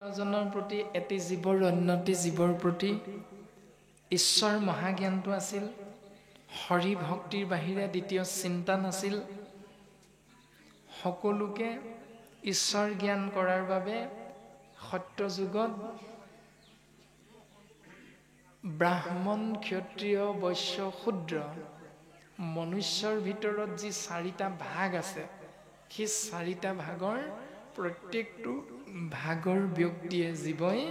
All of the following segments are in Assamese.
জনৰ প্ৰতি এটি জীৱৰ অন্যটি জীৱৰ প্ৰতি ঈশ্বৰ মহাজ্ঞানটো আছিল। হৰি ভক্তিৰ বাহিৰে দ্বিতীয় চিন্তা নাছিল। সকলোকে ঈশ্বৰ জ্ঞান কৰাৰ বাবে সত্য যুগত ব্ৰাহ্মণ, ক্ষত্ৰিয়, বৈশ্য, শূদ্ৰ মনুষ্যৰ ভিতৰত যি চাৰিটা ভাগ আছে, সেই চাৰিটা ভাগৰ প্ৰত্যেকটো ভাগৰ ব্যক্তিয়ে জীৱই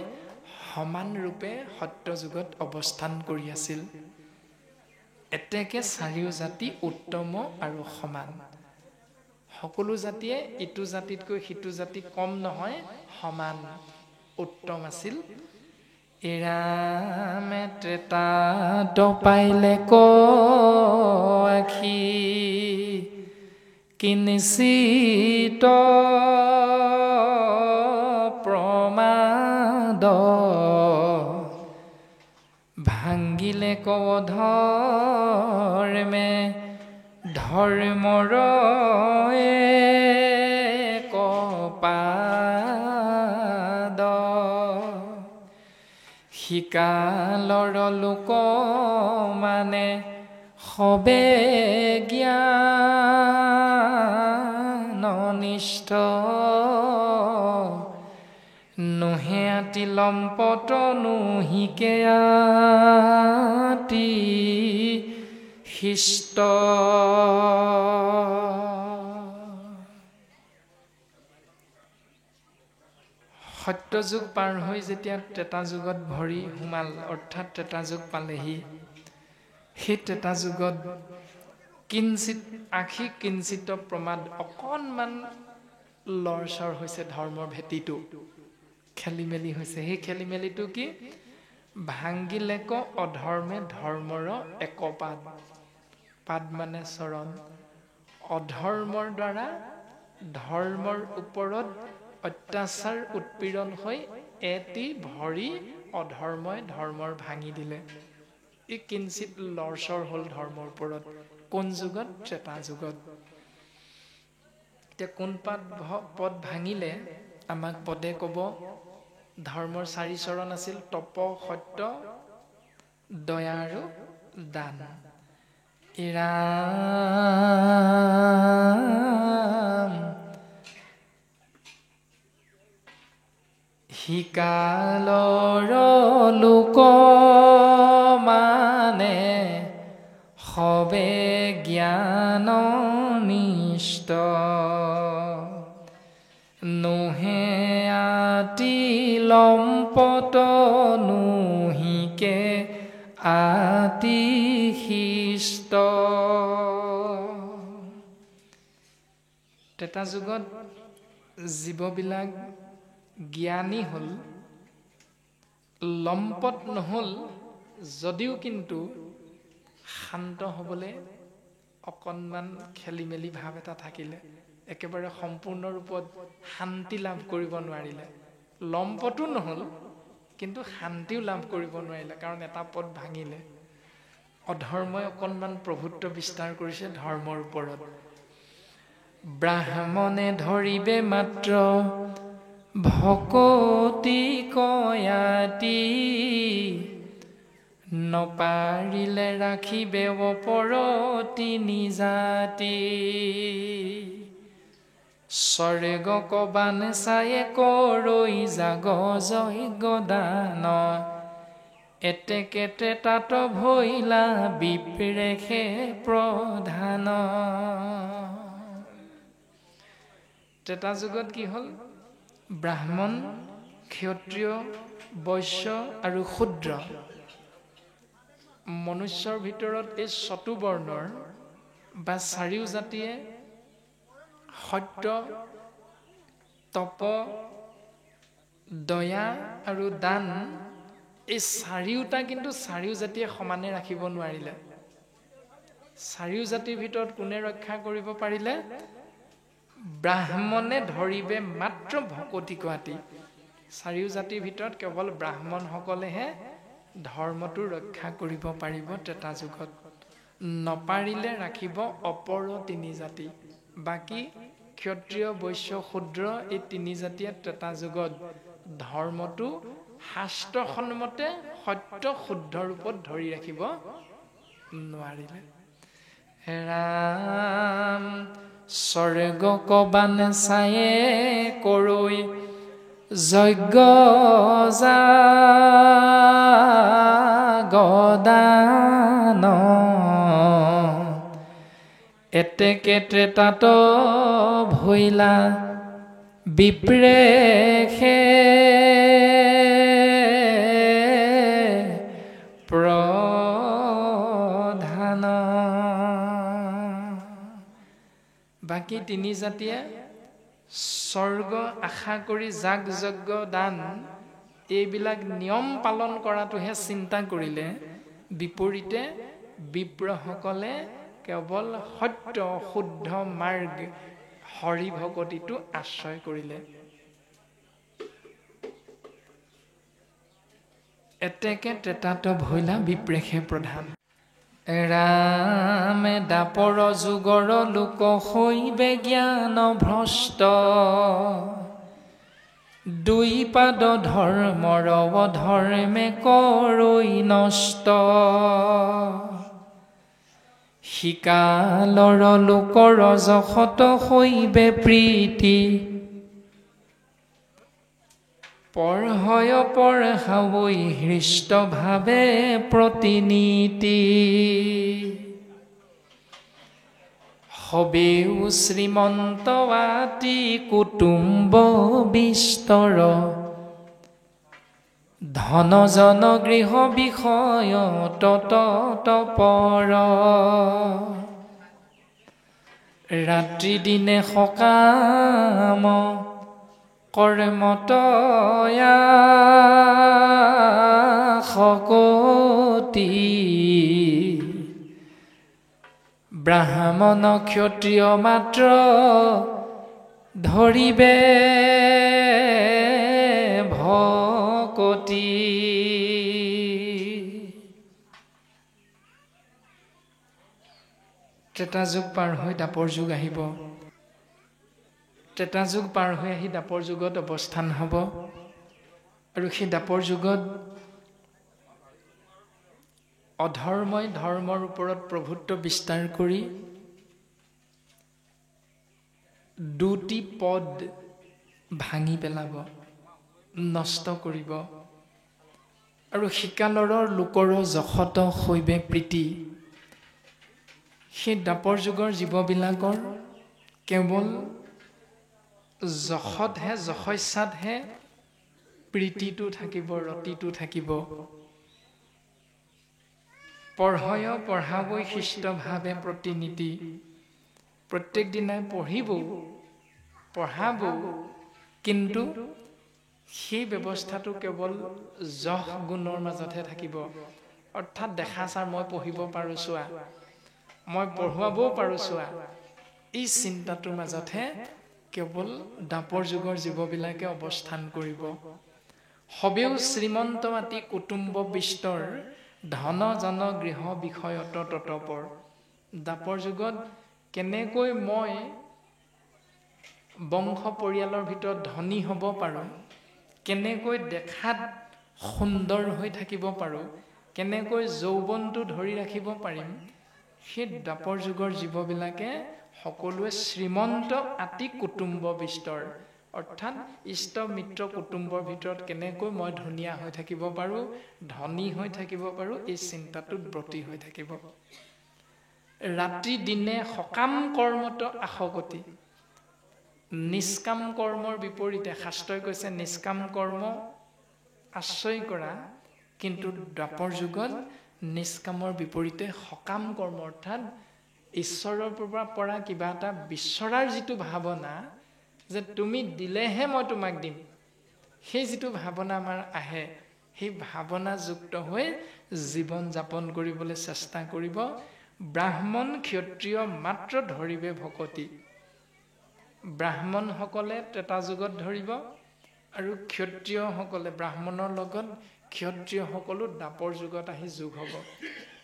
সমান ৰূপে সত্য যুগত অৱস্থান কৰি আছিল। এতেকে চাৰিও জাতি উত্তম আৰু সমান। সকলো জাতিয়ে ইটো জাতিতকৈ সিটো জাতি কম নহয়, সমান উত্তম আছিল। এৰামে ত্ৰেতাত পাইলে আখি কিনিচিত প্ৰমাদ ভাঙ্গিলে কধৰ্মে ধৰ্মৰ কপাদ শিকালৰ লোক মানে সবে জ্ঞাননিষ্ঠ নোহে আতি লম্পট নোহিকে আতি শিষ্ট। সত্যযুগ পাৰ হৈ যেতিয়া ত্ৰেতা যুগত ভৰি সোমাল, অৰ্থাৎ ত্ৰেতা যুগ পালেহি, সেই ত্ৰেতা যুগত কিঞ্চিত আশী কিঞ্চিত প্ৰমাদ, অকণমান লৰচৰ হৈছে ধৰ্মৰ ভেটিটো, খেলি মেলি হৈছে। সেই খেলি মেলিটো কি? ভাঙ্গিলেক অধৰ্মে ধৰ্মৰ একপাদ। পাদ মানে চৰণ। অধৰ্মৰ দ্বাৰা ধৰ্মৰ ওপৰত অত্যাচাৰ উৎপীড়ন হৈ এটি ভৰি অধৰ্মই ধৰ্মৰ ভাঙি দিলে। ই কিঞ্চিত লৰচৰ হ'ল ধৰ্মৰ ওপৰত। কোন যুগত? ত্ৰেতা যুগত। এতিয়া কোন পদ ভাঙিলে? আমাক পদে ক'ব। ধৰ্মৰ চাৰি চৰণ আছিল: তপ, সত্য, দয়া আৰু দান। শিকালৰ লোক মানে সবে জ্ঞাননিষ্ঠ নোহে আতি লম্পট নোহিকে আতি শিষ্ট। ত্ৰেতা যুগত জীৱবিলাক জ্ঞানী হ'ল, লম্পট নহ'ল যদিও কিন্তু শান্ত হ'বলৈ অকণমান খেলি মেলি ভাৱ এটা থাকিলে। একেবাৰে সম্পূৰ্ণ ৰূপত শান্তি লাভ কৰিব নোৱাৰিলে। লম্পটো নহ'ল কিন্তু শান্তিও লাভ কৰিব নোৱাৰিলে, কাৰণ এটা পদ ভাঙিলে। অধৰ্মই অকণমান প্ৰভুত্ব বিস্তাৰ কৰিছে ধৰ্মৰ ওপৰত। ব্ৰাহ্মণে ধৰিবে মাত্ৰ ভকতি কয়াতি নপাৰিলে ৰাখিবে অপৰতি নিজাতি স্বৰ্গ কবান চায়ে কৰৈ জাগ যজ্ঞ দান এতেকে ত্ৰেতাত ভৈলা বিপ্ৰেষে প্ৰধান। ত্ৰেতা যুগত কি হ'ল? ব্ৰাহ্মণ, ক্ষত্ৰিয়, বৈশ্য আৰু শূদ্ৰ মনুষ্যৰ ভিতৰত এই চতুবৰ্ণৰ বা চাৰিও জাতিয়ে সত্য, তপ, দয়া আৰু দান, এই চাৰিওটা কিন্তু চাৰিও জাতিয়ে সমানে ৰাখিব নোৱাৰিলে। চাৰিও জাতিৰ ভিতৰত কোনে ৰক্ষা কৰিব পাৰিলে? ব্ৰাহ্মণে ধৰিবে মাত্ৰ ভকতি কোৱাতি। চাৰিও জাতিৰ ভিতৰত কেৱল ব্ৰাহ্মণসকলেহে ধৰ্মটো ৰক্ষা কৰিব পাৰিব ত্ৰেতা যুগত। নপাৰিলে ৰাখিব অপৰ তিনি জাতি। বাকী ক্ষত্ৰিয়, বৈশ্য, শূদ্ৰ এই তিনি জাতিয়ে ত্ৰেতা যুগত ধৰ্মটো শাস্ত্ৰসন্মতে সত্য শুদ্ধ ৰূপত ধৰি ৰাখিব নোৱাৰিলে। ৰাম স্বৰ্গ কবান চায়ে কৰৈ যজ্ঞ যাগদান এতেকে ত্ৰেতাত ভৈলা বিপ্ৰেষে প্ৰধান। বাকী তিনি জাতিয়ে স্বৰ্গ আশা কৰি যাগ যজ্ঞ দান এইবিলাক নিয়ম পালন কৰাটোহে চিন্তা কৰিলে, বিপৰীতে বিপ্ৰসকলে কেৱল সত্য শুদ্ধ মাৰ্গ হৰি ভকতিটো আশ্ৰয় কৰিলে। এতেকে ত্ৰেতাত ভৈলা বিপ্ৰেষে প্ৰধান। ৰামে দাপৰ যুগৰ লোক হৈবে জ্ঞান ভ্ৰষ্ট দুই পাদ ধৰ্মৰ অধৰ্মে কৰৈ নষ্ট শিকালৰ লোকৰ যশত হৈবে প্ৰীতি পঢ়য় পঢ়াবৈ হৃষ্ট ভাৱে প্ৰতিনীতি হবেও শ্ৰীমন্ত আতি কুটুম্ব বিস্তৰ ধন জন গৃহ বিষয় তপৰ ৰাত্ৰি দিনে সকাম কৰ্মতয়া শকতি ব্ৰাহ্মণ ক্ষত্ৰিয় মাত্ৰ ধৰিবে ভকতি। ত্ৰেতা যুগ পাৰ হৈ দাপৰ যুগ আহিব। ত্ৰেতা যুগ পাৰ হৈ আহি দাপৰ যুগত অৱস্থান হ'ব আৰু সেই দাপৰ যুগত অধৰ্মই ধৰ্মৰ ওপৰত প্ৰভুত্ব বিস্তাৰ কৰি দুটি পদ ভাঙি পেলাব, নষ্ট কৰিব আৰু শিকালৰৰ লোকৰ যশত হৈবে প্ৰীতি। সেই দাপৰ যুগৰ জীৱবিলাকৰ কেৱল যশতহে যশস্যাতহে প্ৰীতিটো থাকিব, ৰতিটো থাকিব। পঢ়য় পঢ়াবৈ শিষ্টভাৱে প্ৰতিনীতি প্ৰত্যেক দিনাই পঢ়িব পঢ়াব, কিন্তু সেই ব্যৱস্থাটো কেৱল যশ গুণৰ মাজতহে থাকিব। অৰ্থাৎ দেখা ছাৰ মই পঢ়িব পাৰোঁ চোৱা, মই পঢ়ুৱাবও পাৰোঁ চোৱা, এই চিন্তাটোৰ মাজতহে কেৱল দাপৰ যুগৰ জীৱবিলাকে অৱস্থান কৰিব। হবেও শ্ৰীমন্ত মাতি কুটুম্ব বিস্তৰ ধন জন গৃহ বিষয়ত ততপৰ। দাপৰ যুগত কেনেকৈ মই বংশ পৰিয়ালৰ ভিতৰত ধনী হ'ব পাৰোঁ, কেনেকৈ দেখাত সুন্দৰ হৈ থাকিব পাৰোঁ, কেনেকৈ যৌৱনটো ধৰি ৰাখিব পাৰিম, সেই দাপৰ যুগৰ জীৱবিলাকে সকলোৱে শ্ৰীমন্ত আতি কুটুম্ব বিস্তৰ, অৰ্থাৎ ইষ্ট মিত্ৰ কুটুম্বৰ ভিতৰত কেনেকৈ মই ধুনীয়া হৈ থাকিব পাৰোঁ, ধনী হৈ থাকিব পাৰোঁ, এই চিন্তাটোত ব্ৰতী হৈ থাকিব। ৰাতি দিনে সকাম কৰ্মত আশকতি। নিষ্কাম কৰ্মৰ বিপৰীতে শাস্ত্ৰই কৈছে নিষ্কাম কৰ্ম আশ্ৰয় কৰা, কিন্তু দাপৰ যুগত নিষ্কামৰ বিপৰীতে সকাম কৰ্ম, অৰ্থাৎ ঈশ্বৰৰ পৰা কিবা এটা বিচৰাৰ যিটো ভাৱনা, যে তুমি দিলেহে মই তোমাক দিম, সেই যিটো ভাৱনা আমাৰ আহে, সেই ভাৱনাযুক্ত হৈ জীৱন যাপন কৰিবলৈ চেষ্টা কৰিব। ব্ৰাহ্মণ ক্ষত্ৰিয় মাত্ৰ ধৰিবে ভকতি। ব্ৰাহ্মণসকলে ত্ৰেতা যুগত ধৰিব আৰু ক্ষত্ৰিয়সকলে, ব্ৰাহ্মণৰ লগত ক্ষত্ৰিয়সকলো দাপৰ যুগত আহি যোগ হ'ব।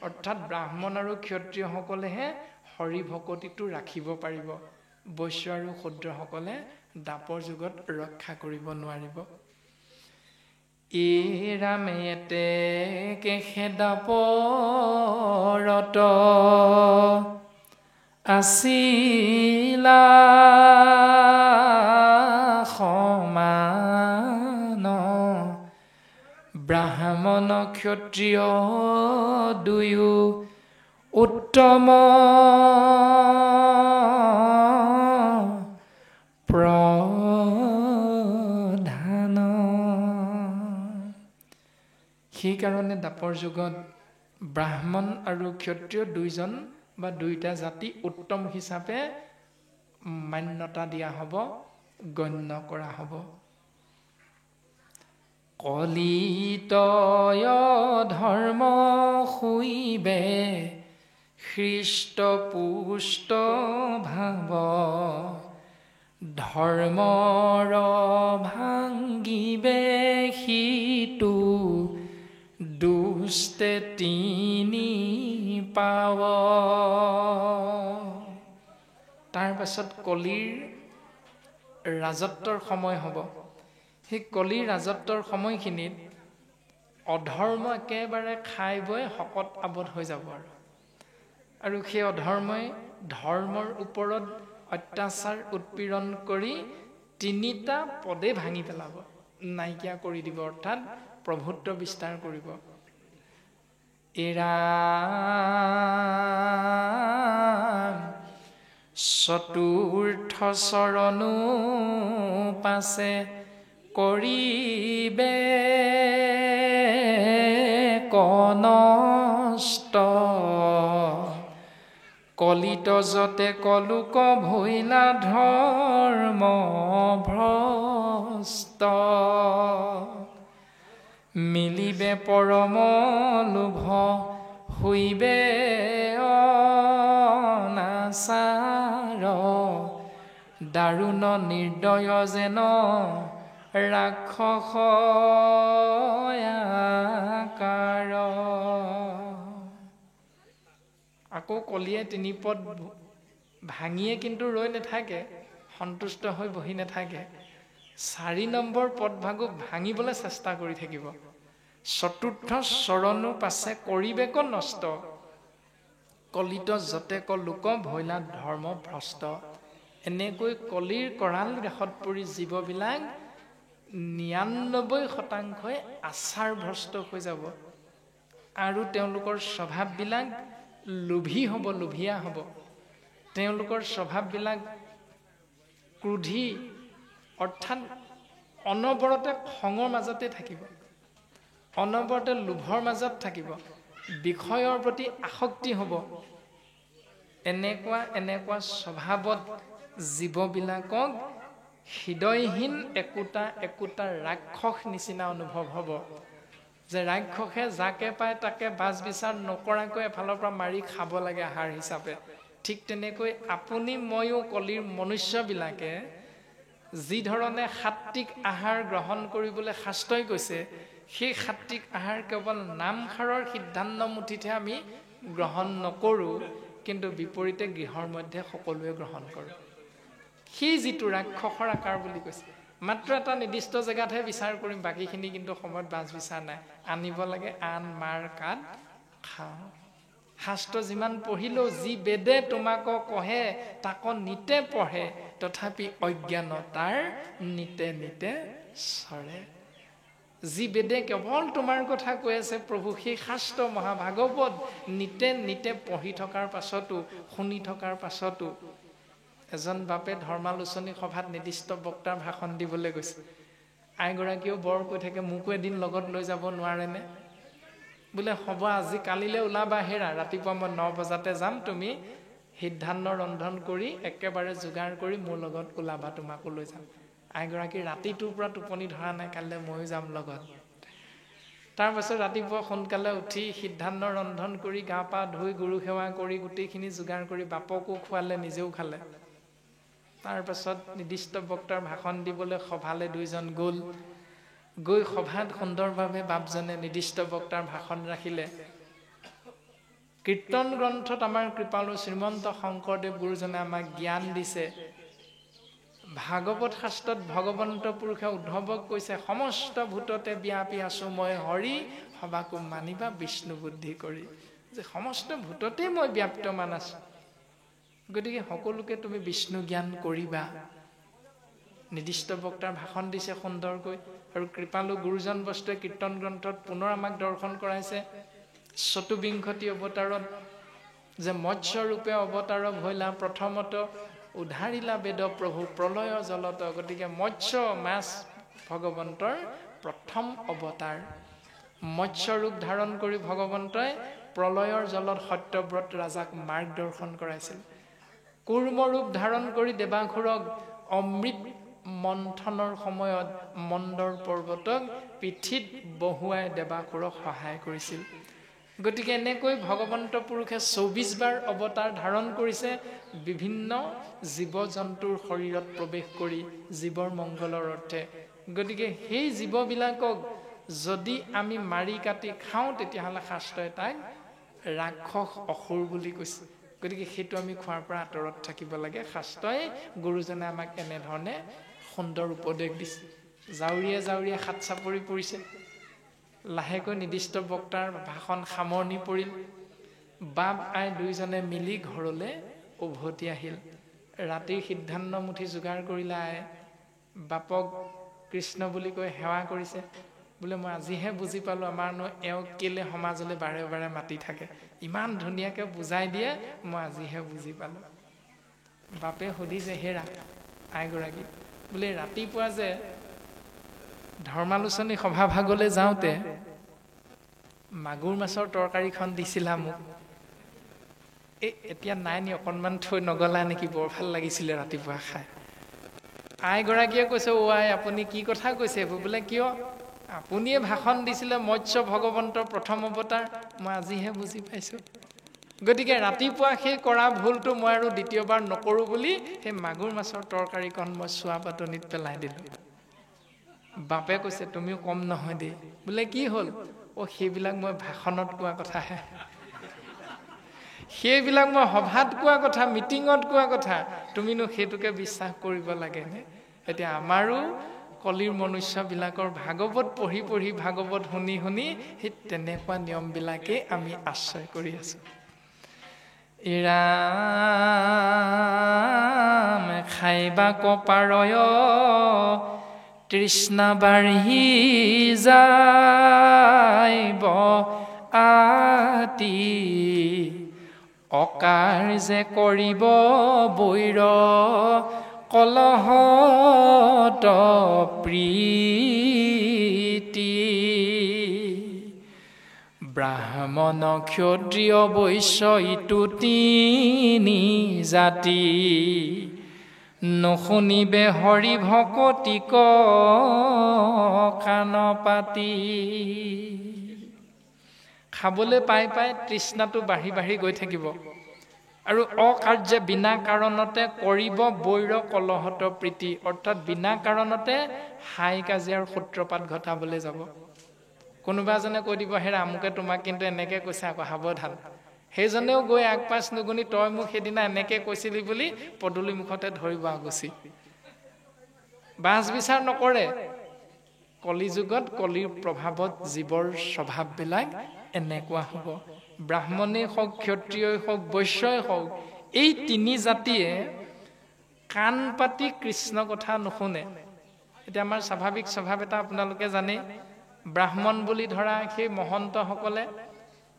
অৰ্থাৎ ব্ৰাহ্মণ আৰু ক্ষত্ৰিয়সকলেহে হৰি ভকতিটো ৰাখিব পাৰিব, বৈশ্য আৰু শূদ্ৰসকলে দাপৰ যুগত ৰক্ষা কৰিব নোৱাৰিব। ৰামেতে কেখেদাপৰত আছিলা সমান ব্ৰাহ্মণ ক্ষত্ৰিয় দুয়ো উত্তম প্ৰধান। সেইকাৰণে দাপৰ যুগত ব্ৰাহ্মণ আৰু ক্ষত্ৰিয় দুইজন বা দুইটা জাতি উত্তম হিচাপে মান্যতা দিয়া হ'ব, গণ্য কৰা হ'ব। কলিতয় ধৰ্ম শুইবে খ্ৰীষ্ট পুষ্ট ভাৱ ধৰ্মৰ ভাঙ্গিবে সিটো দুষ্টে তিনি পাৱ। তাৰ পাছত কলিৰ ৰাজত্বৰ সময় হ'ব। সেই কলিৰ ৰাজত্বৰ সময়খিনিত অধৰ্ম একেবাৰে খাই বৈ শকত আৱত হৈ যাব আৰু সেই অধৰ্মই ধৰ্মৰ ওপৰত অত্যাচাৰ উৎপীড়ন কৰি তিনিটা পদে ভাঙি পেলাব, নাইকিয়া কৰি দিব, অৰ্থাৎ প্ৰভুত্ব বিস্তাৰ কৰিব। এৰা চতুৰ্থ চৰণো পাছে কৰিবে কনষ্ট কলিত যতে কলোক ভৈলা ধৰ্ম ভ্ৰষ্ট মিলিবে পৰম লোভ হৈবে অনাচাৰ দাৰুণ নিৰ্দয় যেন ৰাক্ষস আকাৰ। আকৌ কলিয়ে তিনি পদ ভাঙিয়ে কিন্তু ৰৈ নাথাকে, সন্তুষ্ট হৈ বহি নাথাকে। 4 নম্বৰ পদভাগো ভাঙিবলৈ চেষ্টা কৰি থাকিব। চতুৰ্থ চৰণো পাছে কৰিবেক নষ্ট কলিত যতে লোক ভৈলা ধৰ্ম ভ্ৰষ্ট। এনেকৈ কলিৰ কৰাল গ্ৰাসত পৰি জীৱবিলাক 99% আচাৰ ভ্ৰষ্ট হৈ যাব আৰু তেওঁলোকৰ স্বভাৱবিলাক লোভী হ'ব, লোভীয়া হ'ব। তেওঁলোকৰ স্বভাৱবিলাক ক্ৰোধী, অৰ্থাৎ অনবৰতে খঙৰ মাজতে থাকিব, অনবৰতে লোভৰ মাজত থাকিব, বিষয়ৰ প্ৰতি আসক্তি হ'ব। এনেকুৱা স্বভাৱত জীৱবিলাকক হৃদয়হীন একোটা ৰাক্ষস নিচিনা অনুভৱ হ'ব, যে ৰাক্ষসে যাকে পায় তাকে বাছ বিচাৰ নকৰাকৈ এফালৰ পৰা মাৰি খাব লাগে আহাৰ হিচাপে। ঠিক তেনেকৈ আপুনি ময়ো কলিৰ মনুষ্যবিলাকে যি ধৰণে সাত্বিক আহাৰ গ্ৰহণ কৰিবলৈ শাস্ত্ৰই কৈছে, সেই সাত্বিক আহাৰ কেৱল নামখাৰৰ সিদ্ধান্ত মুঠিতহে আমি গ্ৰহণ নকৰোঁ, কিন্তু বিপৰীতে গৃহৰ মধ্যে সকলোৱে গ্ৰহণ কৰোঁ। সেই যিটো ৰাক্ষসৰ আকাৰ বুলি কৈছে, মাত্ৰ এটা নিৰ্দিষ্ট জেগাতহে বিচাৰ কৰিম, বাকীখিনি কিন্তু সময়ত বাছ বিচাৰ নাই, আনিব লাগে আন মাৰ কাট খাওঁ। শাস্ত্ৰ যিমান পঢ়িলেও যি বেদে তোমাক কহে তাক নিতে পঢ়ে, তথাপি অজ্ঞানতাৰ নিতে নিতে চৰে। যি বেদে কেৱল তোমাৰ কথা কৈ আছে প্ৰভু, সেই শাস্ত্ৰ মহাভাগৱত নিতে নিতে পঢ়ি থকাৰ পাছতো, শুনি থকাৰ পাছতো এজন বাপে ধৰ্মালোচনী সভাত নিৰ্দিষ্ট বক্তাৰ ভাষণ দিবলৈ গৈছে। আইগৰাকীয়েও বৰ কৈ থাকে, মোকো এদিন লগত লৈ যাব নোৱাৰেনে? বোলে হ'ব, আজি কালিলৈ ওলাবা, হেৰা ৰাতিপুৱা মই 9 বজাতে যাম, তুমি সিদ্ধান্ত ৰন্ধন কৰি একেবাৰে যোগাৰ কৰি মোৰ লগত ওলাবা, তোমাকো লৈ যাম। আইগৰাকী ৰাতিটোৰ পৰা টোপনি ধৰা নাই, কাইলৈ ময়ো যাম লগত। তাৰপাছত ৰাতিপুৱা সোনকালে উঠি সিদ্ধান্ত ৰন্ধন কৰি গা পা ধুই গুৰু সেৱা কৰি গোটেইখিনি যোগাৰ কৰি বাপকো খোৱালে, নিজেও খালে। তাৰপাছত নিৰ্দিষ্ট বক্তাৰ ভাষণ দিবলৈ সভালৈ 2জন গ'ল। গৈ সভাত সুন্দৰভাৱে বাপজনে নিৰ্দিষ্ট বক্তাৰ ভাষণ ৰাখিলে। কীৰ্তন গ্ৰন্থত আমাৰ কৃপালু শ্ৰীমন্ত শংকৰদেৱ গুৰুজনে আমাক জ্ঞান দিছে, ভাগৱত শাস্ত্ৰত ভগৱন্ত পুৰুষে উদ্ধৱক কৈছে সমস্ত ভূততে ব্যাপী আছো মই হৰি সবাকো মানিবা বিষ্ণু বুদ্ধি কৰি যে সমস্ত ভূততে মই ব্যাপ্তমান আছো গতিকে সকলোকে তুমি বিষ্ণু জ্ঞান কৰিবা নিৰ্দিষ্ট বক্তাৰ ভাষণ দিছে সুন্দৰকৈ আৰু কৃপালু গুৰুজন বস্তুৱে কীৰ্তন গ্ৰন্থত পুনৰ আমাক দৰ্শন কৰাইছে চতুবিংশতি অৱতাৰত যে মৎস্য ৰূপে অৱতাৰ ভৈলা প্ৰথমত উদ্ধাৰিলা বেদ প্ৰভু প্ৰলয় জলত গতিকে মৎস্য মাছ ভগৱন্তৰ প্ৰথম অৱতাৰ মৎস্য ৰূপ ধাৰণ কৰি ভগৱন্তই প্ৰলয়ৰ জলত সত্যব্ৰত ৰাজাক মাৰ্গদৰ্শন কৰাইছিল কুৰ্ম ৰূপ ধাৰণ কৰি দেৱাসুৰক অমৃত মন্থনৰ সময়ত মন্দৰ পৰ্বতক পিঠিত বহুৱাই দেৱাসুৰক সহায় কৰিছিল গতিকে এনেকৈ ভগৱন্ত পুৰুষে ২৪ বাৰ অৱতাৰ ধাৰণ কৰিছে বিভিন্ন জীৱ জন্তুৰ শৰীৰত প্ৰৱেশ কৰি জীৱৰ মংগলৰ অৰ্থে গতিকে সেই জীৱবিলাকক যদি আমি মাৰি কাটি খাওঁ তেতিয়াহ'লে শাস্ত্ৰই তাক ৰাক্ষস অসুৰ বুলি কৈছে গতিকে সেইটো আমি খোৱাৰ পৰা আঁতৰত থাকিব লাগে শাস্ত্ৰই গুৰুজনে আমাক এনেধৰণে সুন্দৰ উপদেশ দিছে জাউৰীয়ে জাউৰীয়ে হাত চাপৰি পৰিছে লাহেকৈ নিৰ্দিষ্ট বক্তাৰ ভাষণ সামৰণি পৰিল বাপ আই দুইজনে মিলি ঘৰলৈ উভতি আহিল ৰাতিৰ সিদ্ধান্ত মুঠি যোগাৰ কৰিলে আই বাপক কৃষ্ণ বুলি কৈ সেৱা কৰিছে বোলে মই আজিহে বুজি পালোঁ আমাৰনো এওঁক কেলে সমাজলৈ বাৰে বাৰে মাতি থাকে ইমান ধুনীয়াকৈ বুজাই দিয়ে মই আজিহে বুজি পালোঁ বাপে সুধিছে হেৰা আইগৰাকী বোলে ৰাতিপুৱা যে ধৰ্মালোচনী সভাভাগলৈ যাওঁতে মাগুৰ মাছৰ তৰকাৰীখন দিছিলা মোক এতিয়া নাই নি অকণমান থৈ নগলা নেকি বৰ ভাল লাগিছিলে ৰাতিপুৱা খাই আইগৰাকীয়ে কৈছে অ' আই আপুনি কি কথা কৈছে এইবোৰ বোলে কিয় আপুনিয়ে ভাষণ দিছিলে মৎস্য ভগৱন্তৰ প্ৰথম অৱতাৰ মই আজিহে বুজি পাইছোঁ গতিকে ৰাতিপুৱা সেই কৰা ভুলটো মই আৰু দ্বিতীয়বাৰ নকৰোঁ বুলি সেই মাগুৰ মাছৰ তৰকাৰীখন মই চোৱা পাতনিত পেলাই দিলোঁ বাপে কৈছে তুমিও কম নহয় দেই বোলে কি হ'ল অ' সেইবিলাক মই ভাষণত কোৱা কথাহে সেইবিলাক মই সভাত কোৱা কথা মিটিঙত কোৱা কথা তুমিনো সেইটোকে বিশ্বাস কৰিব লাগেনে এতিয়া আমাৰো কলিৰ মনুষ্যবিলাকৰ ভাগৱত পঢ়ি পঢ়ি ভাগৱত শুনি শুনি সেই তেনেকুৱা নিয়মবিলাকেই আমি আশ্ৰয় কৰি আছোঁ ৰাম খাইবা কপাৰয় তৃষ্ণা বাঢ়ি যাইব আতি অকাৰ যে কৰিব বৈৰ কলহত প্ৰীতি ব্ৰাহ্মণ ক্ষত্ৰিয় বৈশ্য ইটো তিনি জাতি নুশুনিবে হৰি ভকতিক কাণ পাতি খাবলৈ পাই পাই তৃষ্ণাটো বাঢ়ি বাঢ়ি গৈ থাকিব আৰু অকাৰ্যে বিনা কাৰণতে কৰিব বৈৰ কলহত প্ৰীতি অৰ্থাৎ বিনা কাৰণতে হাই কাজিয়াৰ সূত্ৰপাত ঘটাবলৈ যাব কোনোবা এজনে কৈ দিব হেৰা আমুকে তোমাক কিন্তু এনেকৈ কৈছে আকৌ সাৱধান সেইজনেও গৈ আগপাছ নুগুনি তই মোক সেইদিনা এনেকৈ কৈছিলি বুলি পদূলি মুখতে ধৰিব আগুচি বাছ বিচাৰ নকৰে কলিযুগত কলিৰ প্ৰভাৱত জীৱৰ স্বভাৱবিলাক এনেকুৱা হ'ব ব্ৰাহ্মণেই হওক ক্ষত্ৰিয়ই হওক বৈশ্যই হওক এই তিনি জাতিয়ে কাণ পাতি কৃষ্ণ কথা নুশুনে এতিয়া আমাৰ স্বাভাৱিক স্বভাৱ এটা আপোনালোকে জানে ব্ৰাহ্মণ বুলি ধৰা সেই মহন্তসকলে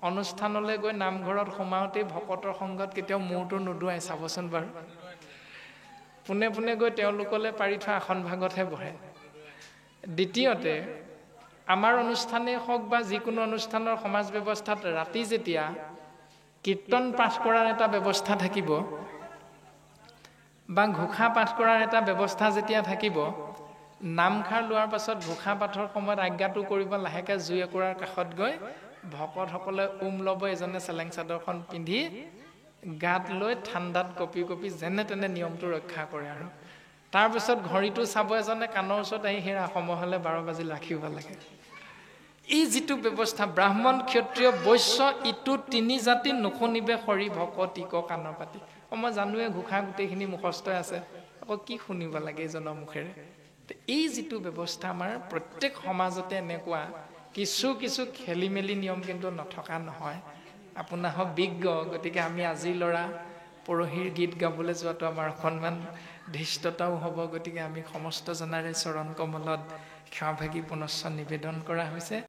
অনুষ্ঠানলৈ গৈ নামঘৰত সোমাওঁতেই ভকতৰ সংগত কেতিয়াও মূৰটো নুদুৱাই চাবচোন বাৰু পোনে পোনে গৈ তেওঁলোকলৈ পাৰি থোৱা আসন ভাগতহে বহে দ্বিতীয়তে আমাৰ অনুষ্ঠানেই হওক বা যিকোনো অনুষ্ঠানৰ সমাজ ব্যৱস্থাত ৰাতি যেতিয়া কীৰ্তন পাঠ কৰাৰ এটা ব্যৱস্থা থাকিব বা ঘোষা পাঠ কৰাৰ এটা ব্যৱস্থা যেতিয়া থাকিব নামখাৰ লোৱাৰ পাছত ঘোষা পাঠৰ সময়ত আজ্ঞাটো কৰিব লাহেকৈ জুই একুৰাৰ কাষত গৈ ভকতসকলে ল'ব এজনে চেলেং চাদৰখন পিন্ধি গাত লৈ ঠাণ্ডাত কপি কপি যেনে তেনে নিয়মটো ৰক্ষা কৰে আৰু তাৰপিছত ঘড়ীটো চাব এজনে কাণৰ ওচৰত আহি সেই সময় হ'লে 12 বাজি ৰাখিব লাগে এই যিটো ব্যৱস্থা ব্ৰাহ্মণ ক্ষত্ৰিয় বৈশ্য ইটো তিনি জাতি নুশুনিবে হৰি ভকতিক কাণ পাতি মই জানোৱে ঘোষা গোটেইখিনি মুখস্থই আছে আকৌ কি শুনিব লাগে এইজনৰ মুখেৰে এই যিটো ব্যৱস্থা আমাৰ প্ৰত্যেক সমাজতে এনেকুৱা কিছু কিছু খেলি মেলি নিয়ম কিন্তু নথকা নহয় আপোনাৰ হওক বিজ্ঞ গতিকে আমি আজি ল'ৰা পৰহিৰ গীত গাবলৈ যোৱাটো আমাৰ অকণমান ধৃষ্টতাও হ'ব গতিকে আমি সমস্ত জনাৰে চৰণ কমলত সেৱাভাগী পুনশ্চ নিবেদন কৰা হৈছে